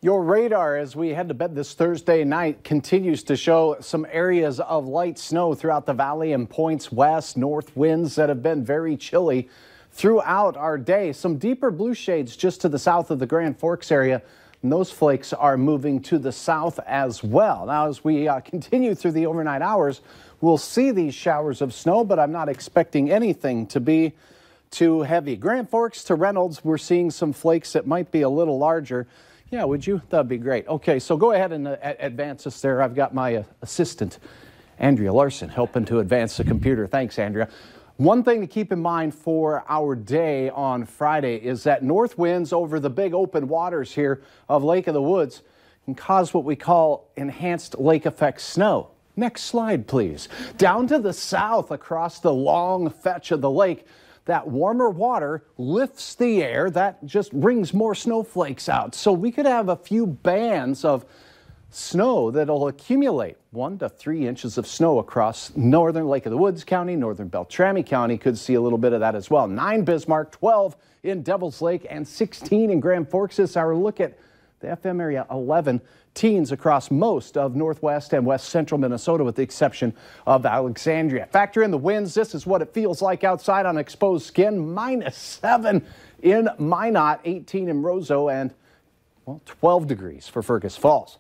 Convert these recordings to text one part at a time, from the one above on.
Your radar as we head to bed this Thursday night continues to show some areas of light snow throughout the valley and points west, north winds that have been very chilly throughout our day. Some deeper blue shades just to the south of the Grand Forks area. And those flakes are moving to the south as well. Now, as we continue through the overnight hours, we'll see these showers of snow, but I'm not expecting anything to be too heavy. Grand Forks to Reynolds, we're seeing some flakes that might be a little larger. Yeah, would you? That'd be great. Okay, so go ahead and advance us there. I've got my assistant, Andrea Larson, helping to advance the computer. Thanks, Andrea. One thing to keep in mind for our day on Friday is that north winds over the big open waters here of Lake of the Woods can cause what we call enhanced lake effect snow. Next slide, please. Down to the south across the long fetch of the lake, that warmer water lifts the air. That just brings more snowflakes out. So we could have a few bands of snow that'll accumulate 1 to 3 inches of snow across northern Lake of the Woods County, northern Beltrami County could see a little bit of that as well. 9 Bismarck, 12 in Devils Lake, and 16 in Grand Forks. This hour look at the FM area, 11 teens across most of northwest and west central Minnesota with the exception of Alexandria. Factor in the winds. This is what it feels like outside on exposed skin. -7 in Minot, 18 in Roseau, and well, 12 degrees for Fergus Falls.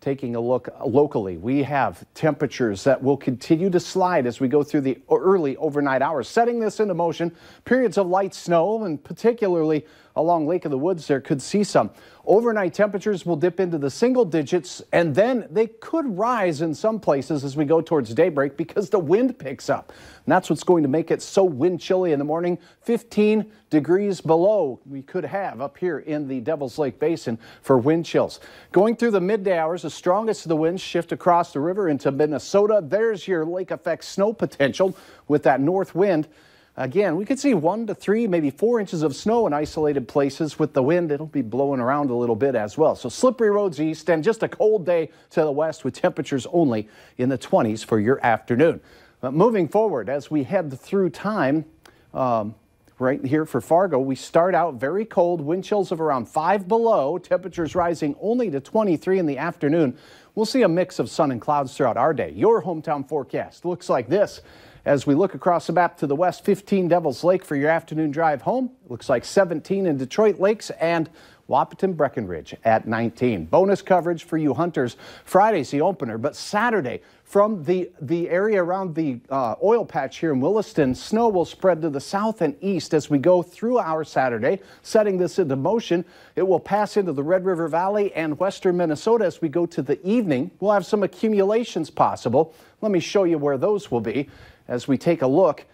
Taking a look locally, we have temperatures that will continue to slide as we go through the early overnight hours. Setting this into motion, periods of light snow, and particularly along Lake of the Woods, there could see some. Overnight temperatures will dip into the single digits, and then they could rise in some places as we go towards daybreak because the wind picks up. And that's what's going to make it so wind chilly in the morning. 15 degrees below we could have up here in the Devils Lake Basin for wind chills. Going through the midday hours, the strongest of the winds shift across the river into Minnesota. There's your lake effect snow potential with that north wind. Again, we could see 1 to 3, maybe 4 inches of snow in isolated places. With the wind, it'll be blowing around a little bit as well. So slippery roads east and just a cold day to the west with temperatures only in the 20s for your afternoon. But moving forward, as we head through time, right here for Fargo, we start out very cold, wind chills of around 5 below, temperatures rising only to 23 in the afternoon. We'll see a mix of sun and clouds throughout our day. Your hometown forecast looks like this. As we look across the map to the west, 15 Devils Lake for your afternoon drive home. It looks like 17 in Detroit Lakes and Wahpeton Breckenridge at 19. Bonus coverage for you hunters. Friday's the opener, but Saturday from the area around the oil patch here in Williston, snow will spread to the south and east as we go through our Saturday. Setting this into motion, it will pass into the Red River Valley and western Minnesota as we go to the evening. We'll have some accumulations possible. Let me show you where those will be as we take a look.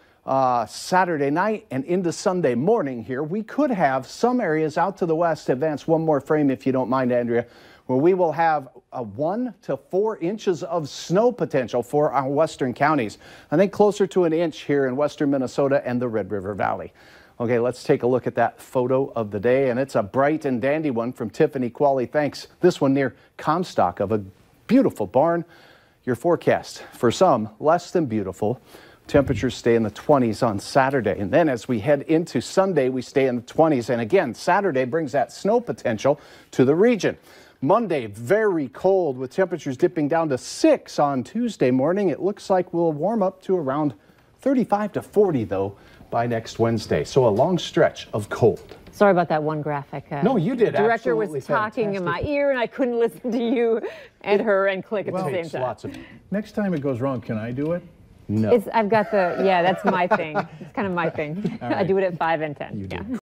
Saturday night and into Sunday morning here, we could have some areas out to the west. Advance one more frame if you don't mind, Andrea, where we will have 1 to 4 inches of snow potential for our western counties. I think closer to an inch here in western Minnesota and the Red River Valley. Okay, let's take a look at that photo of the day, and it's a bright and dandy one from Tiffany Qualley. Thanks. This one near Comstock of a beautiful barn. Your forecast for some less than beautiful. Temperatures stay in the 20s on Saturday. And then as we head into Sunday, we stay in the 20s. And again, Saturday brings that snow potential to the region. Monday, very cold with temperatures dipping down to 6 on Tuesday morning. It looks like we'll warm up to around 35 to 40, though, by next Wednesday. So a long stretch of cold. Sorry about that one graphic. No, you did. The director was talking in my ear, and I couldn't listen to you and her and click at the same time. Next time it goes wrong, can I do it? No. I've got the, yeah, that's my thing. It's kind of my thing. Right. I do it at 5 and 10. You do. Yeah.